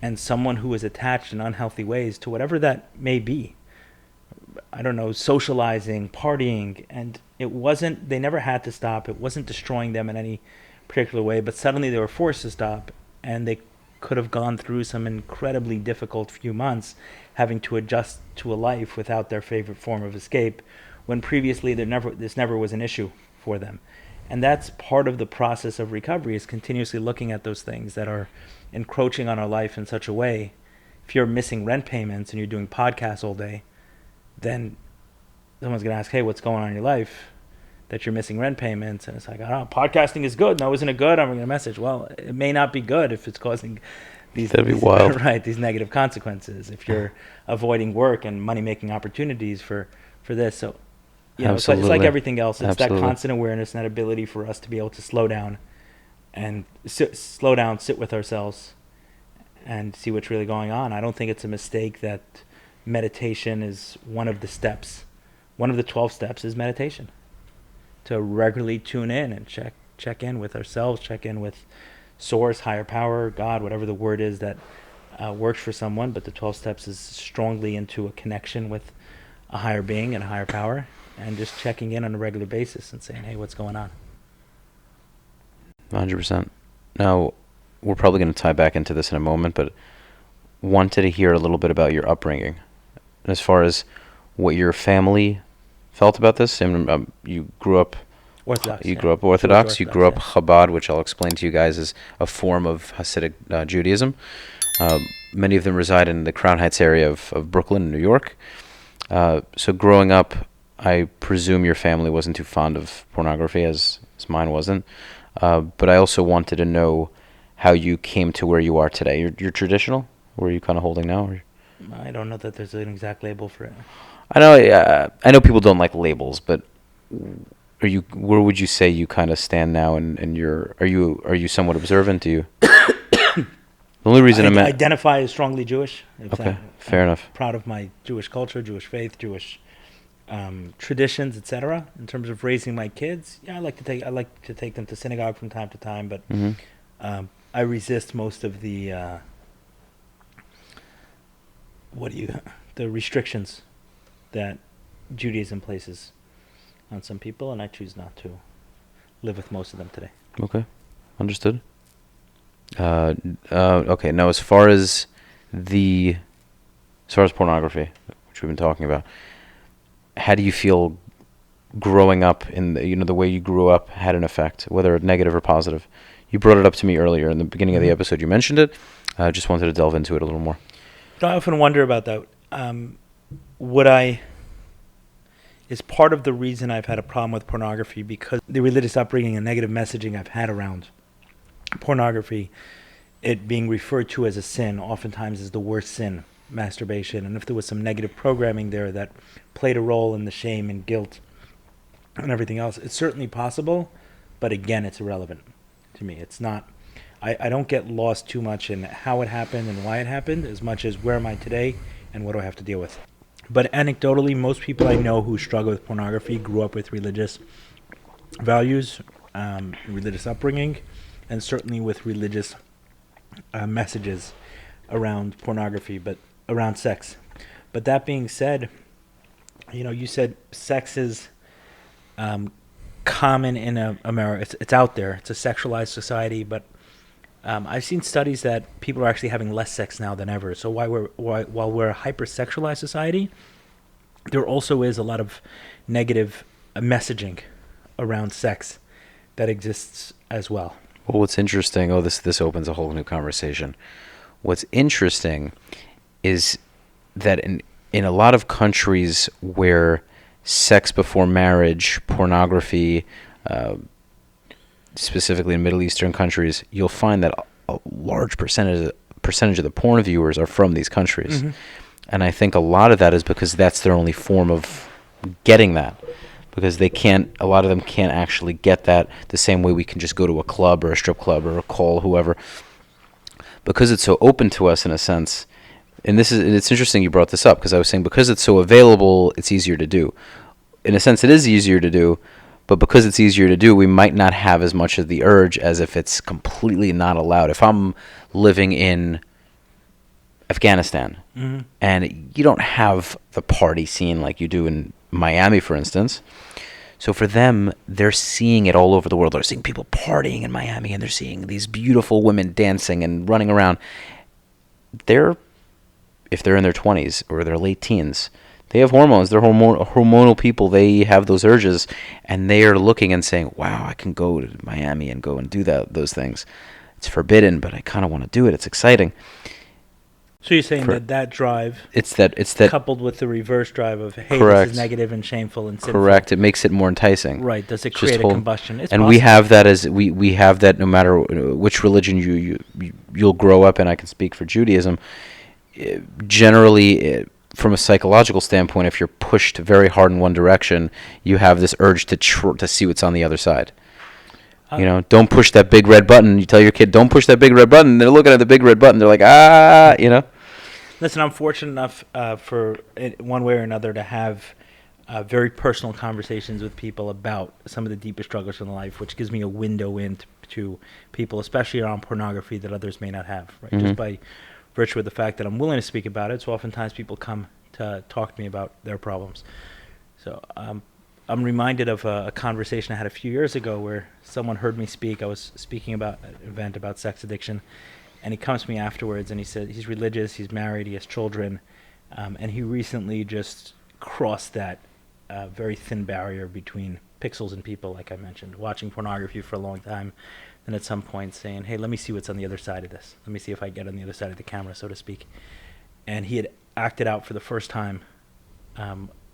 And someone who is attached in unhealthy ways to whatever that may be, I don't know, socializing, partying, and they never had to stop. It wasn't destroying them in any particular way, but suddenly they were forced to stop, and they could have gone through some incredibly difficult few months having to adjust to a life without their favorite form of escape, when previously this never was an issue for them. And that's part of the process of recovery, is continuously looking at those things that are encroaching on our life in such a way. If you're missing rent payments and you're doing podcasts all day, then someone's going to ask, hey, what's going on in your life that you're missing rent payments? And it's like, oh, podcasting is good. No, isn't it good? I'm going to message. Well, it may not be good if it's causing That'd be wild. Right, these negative consequences. If you're avoiding work and money-making opportunities for this. So, it's like everything else. It's that constant awareness and that ability for us to be able to slow down and sit with ourselves and see what's really going on. I don't think it's a mistake that meditation is one of the steps. One of the 12 steps is meditation. To regularly tune in and check in with ourselves, check in with source, higher power, God, whatever the word is that works for someone. But the 12 steps is strongly into a connection with a higher being and a higher power, and just checking in on a regular basis and saying, hey, what's going on? 100%. Now, we're probably going to tie back into this in a moment, but wanted to hear a little bit about your upbringing. As far as what your family felt about this. You grew up Orthodox. You grew up Orthodox. You grew up Chabad, which I'll explain to you guys is a form of Hasidic Judaism. Many of them reside in the Crown Heights area of Brooklyn, New York. So growing up, I presume your family wasn't too fond of pornography, as mine wasn't. But I also wanted to know how you came to where you are today. You're traditional? Where are you kind of holding now? Or? I don't know that there's an exact label for it. I know people don't like labels, but where would you say you kind of stand now? And are you somewhat observant? Do you? The only reason I identify as strongly Jewish. Okay, fair enough. Proud of my Jewish culture, Jewish faith, Jewish traditions, etc. In terms of raising my kids, yeah, I like to take them to synagogue from time to time, but I resist most of the the restrictions that Judaism places on some people, and I choose not to live with most of them today. Okay, understood. Okay, now as far as pornography, which we've been talking about, how do you feel growing up in the way you grew up had an effect, whether negative or positive? You brought it up to me earlier in the beginning of the episode. You mentioned it. I just wanted to delve into it a little more. I often wonder about that. Is part of the reason I've had a problem with pornography because the religious upbringing and negative messaging I've had around pornography, it being referred to as a sin, oftentimes is the worst sin, masturbation. And if there was some negative programming there that played a role in the shame and guilt and everything else, it's certainly possible, but again, it's irrelevant to me. It's not, I don't get lost too much in how it happened and why it happened as much as where am I today and what do I have to deal with. But anecdotally, most people I know who struggle with pornography grew up with religious values, religious upbringing, and certainly with religious messages around pornography, but around sex. But that being said, you said sex is common in America. It's out there. It's a sexualized society, but I've seen studies that people are actually having less sex now than ever. So while we're a hyper-sexualized society, there also is a lot of negative messaging around sex that exists as well. Well, what's interesting, this opens a whole new conversation. What's interesting is that in a lot of countries where sex before marriage, pornography, specifically in Middle Eastern countries, you'll find that a large percentage of the porn viewers are from these countries. And I think a lot of that is because that's their only form of getting that. Because a lot of them can't actually get that the same way we can just go to a club or a strip club or call whoever. Because it's so open to us in a sense, and it's interesting you brought this up, because I was saying because it's so available, it's easier to do. In a sense, it is easier to do, but because it's easier to do, we might not have as much of the urge as if it's completely not allowed. If I'm living in Afghanistan, and you don't have the party scene like you do in Miami, for instance. So for them, they're seeing it all over the world. They're seeing people partying in Miami, and they're seeing these beautiful women dancing and running around. If they're in their 20s or their late teens, they have hormones. They're hormonal people. They have those urges, and they are looking and saying, wow, I can go to Miami and go and do those things. It's forbidden, but I kind of want to do it. It's exciting. So you're saying that drive, it's that coupled with the reverse drive of, hey, correct. This is negative and shameful and sinful. Correct. It makes it more enticing. Right. Does it create a combustion? It's and possible. we have that we have that no matter which religion you'll grow up in. I can speak for Judaism. Generally, from a psychological standpoint, if you're pushed very hard in one direction, you have this urge to see what's on the other side. Don't push that big red button. You tell your kid, don't push that big red button. They're looking at the big red button. They're like, Listen, I'm fortunate enough for one way or another to have very personal conversations with people about some of the deepest struggles in life, which gives me a window into people, especially around pornography, that others may not have, right? Just by virtue of the fact that I'm willing to speak about it. So oftentimes people come to talk to me about their problems. So I'm reminded of a conversation I had a few years ago where someone heard me speak. I was speaking about an event about sex addiction, and he comes to me afterwards and he said he's religious, he's married, he has children, and he recently just crossed that very thin barrier between pixels and people, like I mentioned, watching pornography for a long time, and at some point saying, hey, let me see what's on the other side of this. Let me see if I get on the other side of the camera, so to speak. And he had acted out for the first time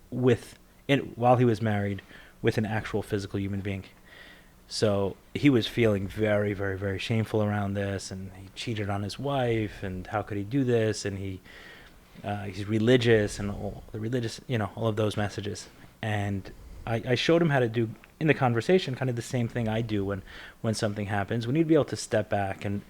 while he was married with an actual physical human being. So he was feeling very, very, very shameful around this, and he cheated on his wife, and how could he do this? And he's religious, and all the religious, all of those messages. And I showed him how to do in the conversation kind of the same thing I do when something happens. We need to be able to step back, and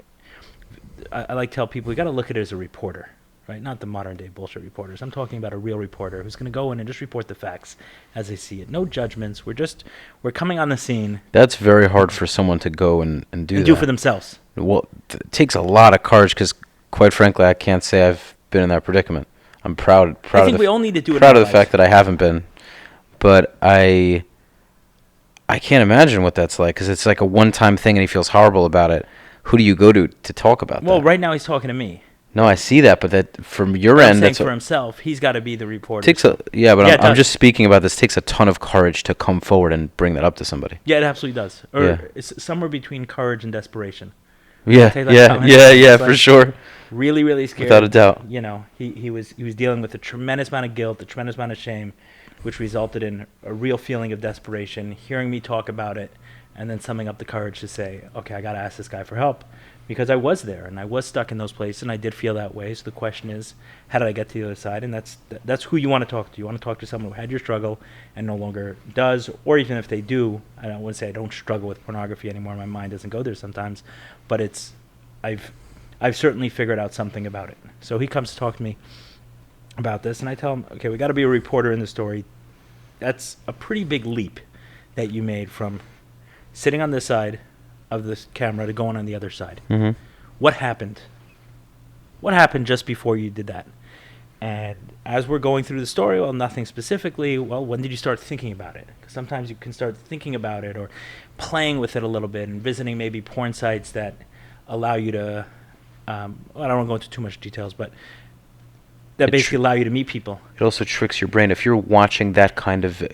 I like to tell people we got to look at it as a reporter, right? Not the modern day bullshit reporters. I'm talking about a real reporter who's going to go in and just report the facts as they see it. No judgments. We're coming on the scene. That's very hard for someone to go and do that. Do for themselves. Well, it takes a lot of courage because, quite frankly, I can't say I've been in that predicament. I'm proud. I think we all need to do it. Proud of the fact that I haven't been, but I can't imagine what that's like because it's like a one-time thing and he feels horrible about it. Who do you go to talk about that? Well, right now he's talking to me. No, I see that, but that from your I'm end, saying that's for himself, he's got to be the reporter. I'm just speaking about this. Takes a ton of courage to come forward and bring that up to somebody. Yeah, it absolutely does. Or Yeah. it's somewhere between courage and desperation. Yeah, Take that comment. yeah, But for sure. Really, really scared. Without a doubt. You know, he was dealing with a tremendous amount of guilt, a tremendous amount of shame, which resulted in a real feeling of desperation. Hearing me talk about it, and then summing up the courage to say, okay, I got to ask this guy for help. Because I was there, and I was stuck in those places, and I did feel that way. So the question is, how did I get to the other side? And that's who you want to talk to. You want to talk to someone who had your struggle and no longer does, or even if they do. I don't want to say I don't struggle with pornography anymore. My mind doesn't go there sometimes, but I've certainly figured out something about it. So he comes to talk to me about this, and I tell him, okay, we got to be a reporter in the story. That's a pretty big leap that you made from sitting on this side of this camera to going on the other side. Mm-hmm. What happened? What happened just before you did that? And as we're going through the story, well, nothing specifically. Well, when did you start thinking about it? Because sometimes you can start thinking about it or playing with it a little bit and visiting maybe porn sites that allow you to, I don't want to go into too much details, but that basically allow you to meet people. It also tricks your brain. If you're watching that kind of,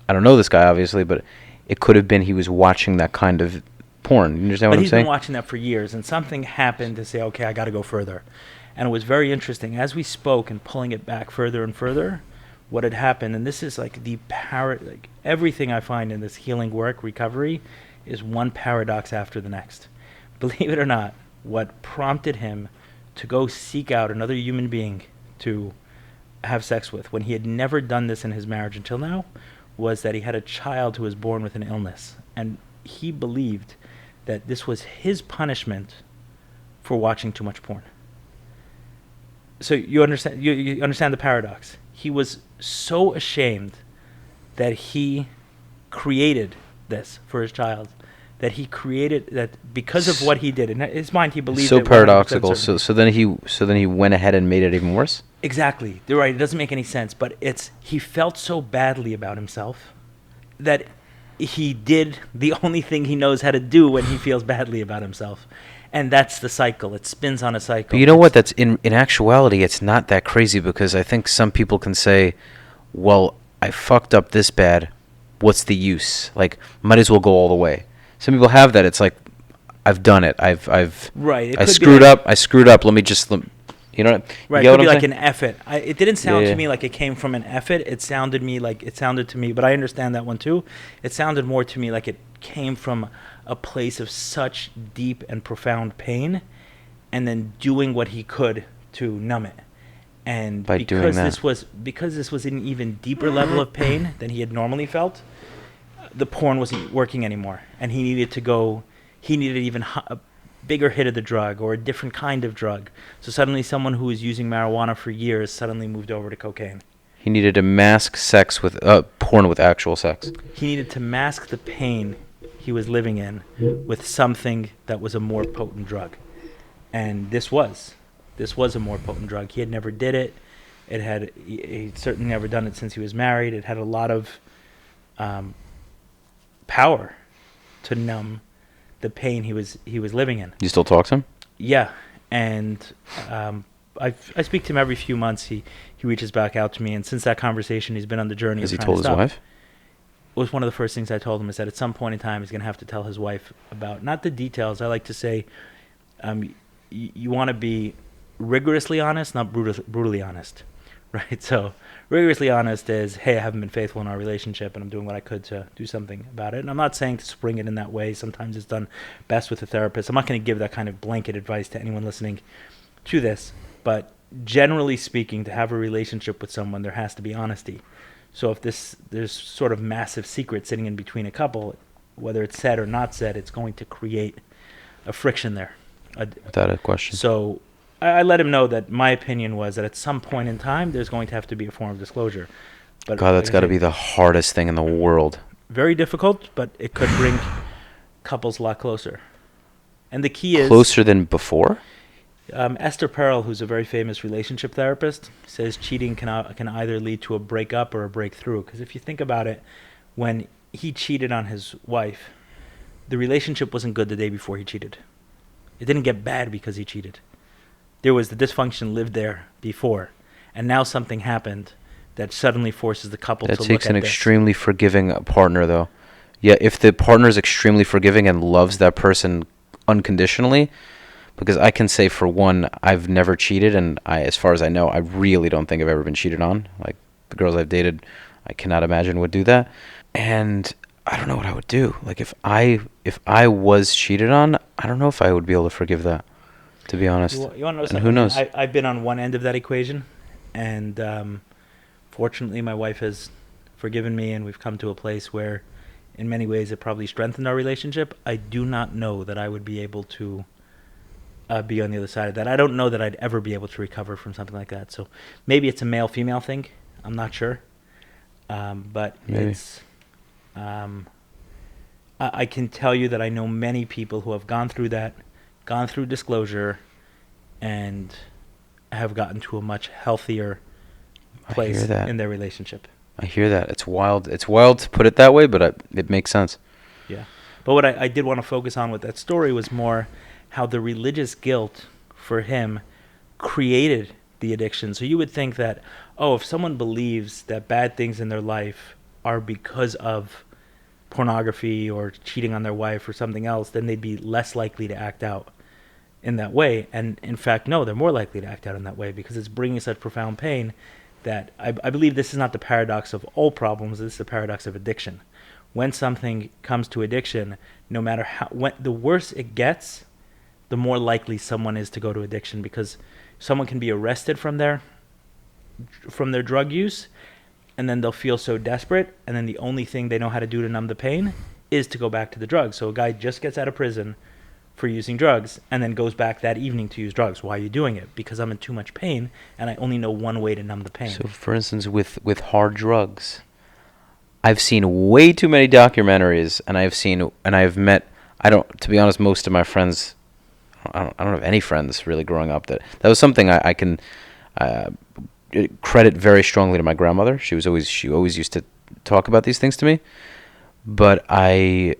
I don't know this guy obviously, but it could have been he was watching that kind of porn. You understand what I'm saying? But he's been watching that for years, and something happened to say, okay, I got to go further. And it was very interesting. As we spoke and pulling it back further and further, what had happened, and this is like like everything I find in this healing work, recovery, is one paradox after the next. Believe it or not, what prompted him to go seek out another human being to have sex with, when he had never done this in his marriage until now, was that he had a child who was born with an illness. And he believed that this was his punishment for watching too much porn. So you understand you understand the paradox. He was so ashamed that he created this for his child, that he created that because of what he did. In his mind, he believed so it 100% paradoxical. certain. So then he went ahead and made it even worse. Exactly. You're right. It doesn't make any sense, but he felt so badly about himself that he did the only thing he knows how to do when he feels badly about himself. And that's the cycle. It spins on a cycle. But you know what? That's in actuality, it's not that crazy because I think some people can say, well, I fucked up this bad. What's the use? Like, might as well go all the way. Some people have that. It's like, I've done it. Right. I screwed up. I screwed up. Let me just, you know, right. You It could be what I'm like saying? an effort. It didn't sound Yeah. to me like it came from an effort. It sounded to me, but I understand that one too. It sounded more to me like it came from a place of such deep and profound pain, and then doing what he could to numb it. And By doing that. because this was an even deeper level of pain than he had normally felt, the porn wasn't working anymore, and he needed even a bigger hit of the drug or a different kind of drug. So suddenly someone who was using marijuana for years suddenly moved over to cocaine. He needed to mask sex with porn with actual sex. He needed to mask the pain he was living in with something that was a more potent drug. And this was a more potent drug. He had never did it. He'd certainly never done it since he was married. It had a lot of power to numb the pain he was living in. You still talk to him? Yeah, and I speak to him every few months. He reaches back out to me, and since that conversation, he's been on the journey. Has of he trying told to his stop. wife? It was one of the first things I told him, is that at some point in time he's going to have to tell his wife about, not the details. I like to say, you want to be rigorously honest, not brutally honest, right? So rigorously honest is, hey, I haven't been faithful in our relationship, and I'm doing what I could to do something about it. And I'm not saying to spring it in that way. Sometimes it's done best with a therapist. I'm not going to give that kind of blanket advice to anyone listening to this, but generally speaking, to have a relationship with someone, there has to be honesty. So if there's sort of massive secret sitting in between a couple, whether it's said or not said, it's going to create a friction there. Without a question. So I let him know that my opinion was that at some point in time, there's going to have to be a form of disclosure. But God, that's got to be the hardest thing in the world. very difficult, but it could bring couples a lot closer. And the key is Closer than before? Esther Perel, who's a very famous relationship therapist, says cheating can either lead to a breakup or a breakthrough. Because if you think about it, when he cheated on his wife, the relationship wasn't good the day before he cheated. It didn't get bad because he cheated. There was the dysfunction lived there before, and now something happened that suddenly forces the couple That to look takes at an this. extremely forgiving partner, though. Yeah, if the partner is extremely forgiving and loves that person unconditionally, because I can say for one, I've never cheated, and as far as I know, I really don't think I've ever been cheated on. Like the girls I've dated, I cannot imagine would do that, and I don't know what I would do. Like if I was cheated on, I don't know if I would be able to forgive that. To be honest, You want to know and something? who knows? I've been on one end of that equation, and fortunately, my wife has forgiven me, and we've come to a place where, in many ways, it probably strengthened our relationship. I do not know that I would be able to be on the other side of that. I don't know that I'd ever be able to recover from something like that. So maybe it's a male-female thing. I'm not sure, but Maybe. it's. I can tell you that I know many people who have gone through that, gone through disclosure, and have gotten to a much healthier place hear that. in their relationship. I hear that. It's wild. It's wild to put it that way, but it makes sense. Yeah. But what I did want to focus on with that story was more how the religious guilt for him created the addiction. So you would think that, oh, if someone believes that bad things in their life are because of pornography or cheating on their wife or something else, then they'd be less likely to act out in that way. And in fact, no, they're more likely to act out in that way because it's bringing such profound pain that I believe this is not the paradox of all problems. This is the paradox of addiction. When something comes to addiction, no matter the worse it gets, the more likely someone is to go to addiction, because someone can be arrested from their drug use, and then they'll feel so desperate, and then the only thing they know how to do to numb the pain is to go back to the drugs. So a guy just gets out of prison for using drugs and then goes back that evening to use drugs. Why are you doing it? Because I'm in too much pain, and I only know one way to numb the pain. So, for instance, with hard drugs, I've seen way too many documentaries, and I've met. To be honest, most of my friends, I don't have any friends really growing up. That was something I can credit very strongly to my grandmother. She always used to talk about these things to me, but I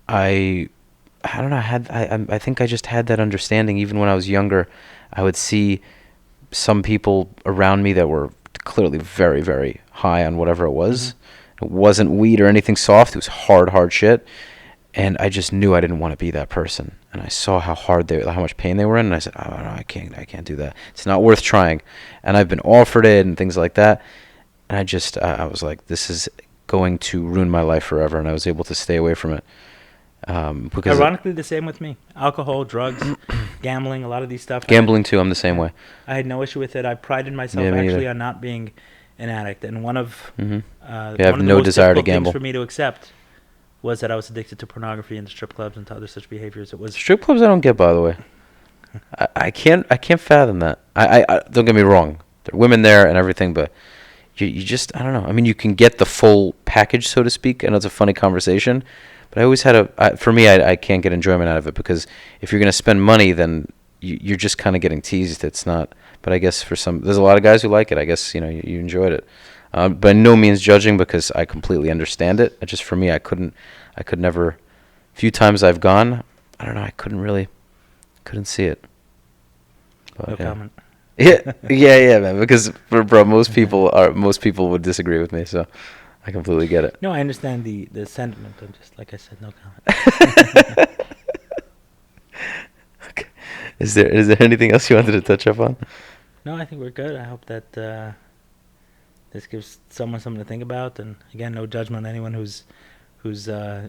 don't know. I think I just had that understanding even when I was younger. I would see some people around me that were clearly very, very high on whatever it was. Mm-hmm. It wasn't weed or anything soft. It was hard shit. And I just knew I didn't want to be that person. And I saw how much pain they were in, and I said, "Oh no, I can't do that. It's not worth trying." And I've been offered it and things like that. And I was like, this is going to ruin my life forever. And I was able to stay away from it. Because ironically, the same with me. Alcohol, drugs, gambling, a lot of these stuff. Gambling too, I'm the same way. I had no issue with it. I prided myself actually on not being an addict. And one of I one have of the no most desire to difficult gamble. things for me to accept was that I was addicted to pornography and to strip clubs and to other such behaviors. It was Strip clubs I don't get, by the way. I can't fathom that. I don't get me wrong. There are women there and everything, but you just, I don't know. I mean, you can get the full package, so to speak. I know it's a funny conversation, but I always had for me, I can't get enjoyment out of it, because if you're going to spend money, then you're just kind of getting teased. It's not, but I guess there's a lot of guys who like it. I guess, you enjoyed it. By no means judging, because I completely understand it. It just, for me, I could never, few times I've gone, I don't know, I couldn't see it. But, no comment. Yeah, man, because most people would disagree with me, so I completely get it. No, I understand the sentiment. I'm just, like I said, no comment. Okay. Is there anything else you wanted to touch up on? No, I think we're good. I hope that this gives someone something to think about. And again, no judgment on anyone who's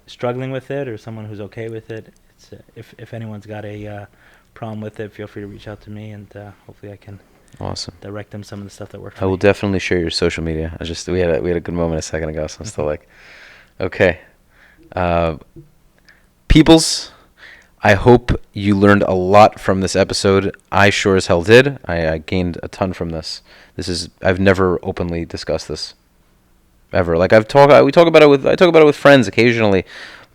struggling with it or someone who's okay with it. It's if anyone's got a problem with it, feel free to reach out to me, and hopefully I can Awesome. direct them some of the stuff that worked for I will me. definitely share your social media. We had a good moment a second ago, so I'm still like, okay. Peoples, I hope you learned a lot from this episode. I sure as hell did. I gained a ton from this. I've never openly discussed this ever. Like I talk about it with friends occasionally,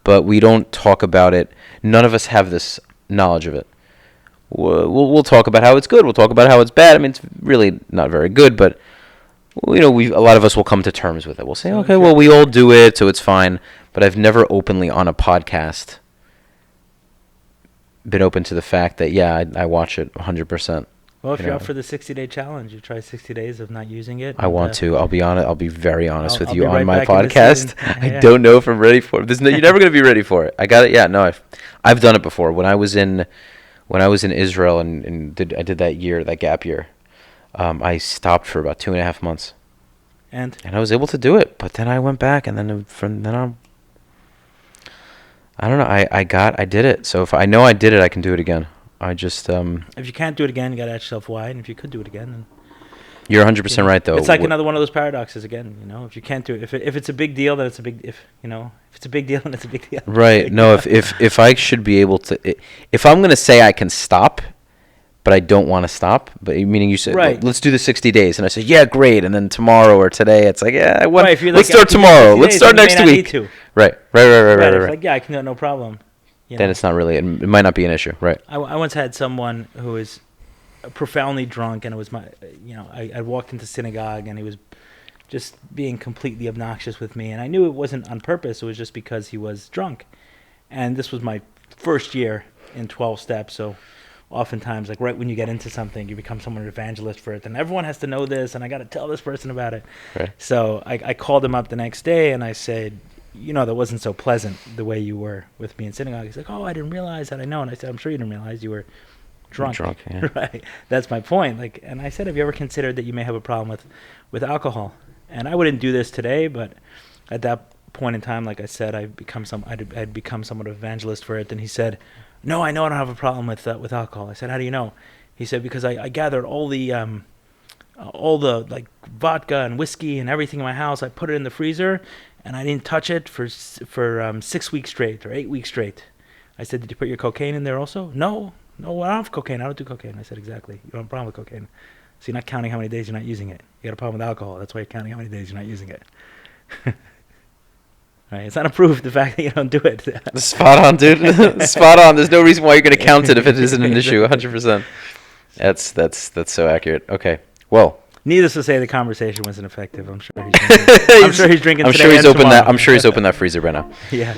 but we don't talk about it. None of us have this knowledge of it. We'll talk about how it's good. We'll talk about how it's bad. I mean, it's really not very good, but a lot of us will come to terms with it. We'll say, okay, well, we all do it, so it's fine. But I've never openly on a podcast been open to the fact that, yeah, I watch it 100%. Well, if you're up for the 60-day challenge, you try 60 days of not using it. I want to. I'll be honest. I'll be very honest with I'll you be on right my back in the podcast. season. I Yeah. don't know if I'm ready for it. You're never going to be ready for it. I got it. Yeah, no, I've done it before. When I was in Israel and I did that gap year, I stopped for about 2.5 months. And I was able to do it, but then I went back, and then from then on, I don't know. I did it. So if I know I did it, I can do it again. I just if you can't do it again, you got to ask yourself why. And if you could do it again, then you're 100% right though. it's like another one of those paradoxes again. If you can't do it, if it's a big deal, then it's a big. If it's a big deal, then it's a big deal. Right. No. If I should be able to, if I'm gonna say I can stop, but I don't want to stop, but meaning you said, Right. let's do the 60 days, and I say, yeah, great, and then tomorrow or today, it's like, yeah, I want. Right, if you're Let's like, start I can do tomorrow. 60 Let's days, start then you may next not need week. to. Right. It's like, yeah, I can do it, no problem. Then it's not really. It might not be an issue. Right. I once had someone who was profoundly drunk, and it was I walked into synagogue, and he was just being completely obnoxious with me, and I knew it wasn't on purpose. It was just because he was drunk, and this was my first year in 12 steps. So oftentimes, like right when you get into something, you become someone an evangelist for it, and everyone has to know this, and I got to tell this person about it. Right. So I called him up the next day, and I said, that wasn't so pleasant the way you were with me in synagogue. He's like, oh, I didn't realize that. I know. And I said, I'm sure you didn't realize you were drunk. Yeah. Right. That's my point. And I said, have you ever considered that you may have a problem with alcohol? And I wouldn't do this today, but at that point in time, like I said, I'd become somewhat of an evangelist for it. And he said, no, I know I don't have a problem with alcohol. I said, how do you know? He said, because I gathered all the like vodka and whiskey and everything in my house. I put it in the freezer, and I didn't touch it for 6 weeks straight or 8 weeks straight. I said, did you put your cocaine in there also? No, I don't have cocaine. I don't do cocaine. I said, exactly. You don't have a problem with cocaine. So you're not counting how many days you're not using it. You got a problem with alcohol. That's why you're counting how many days you're not using it. Right? It's not a proof the fact that you don't do it. Spot on, dude. Spot on. There's no reason why you're going to count it if it isn't an issue. 100%. That's so accurate. Okay. Well, needless to say, the conversation wasn't effective. I'm sure he's drinking. I'm sure he's drinking. I'm today sure he's and opened tomorrow. that. I'm sure he's opened that freezer by now. Yeah.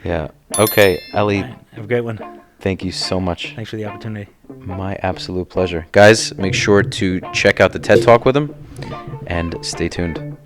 Yeah. Okay, Ellie. Right. Have a great one. Thank you so much. Thanks for the opportunity. My absolute pleasure. Guys, make sure to check out the TED Talk with him and stay tuned.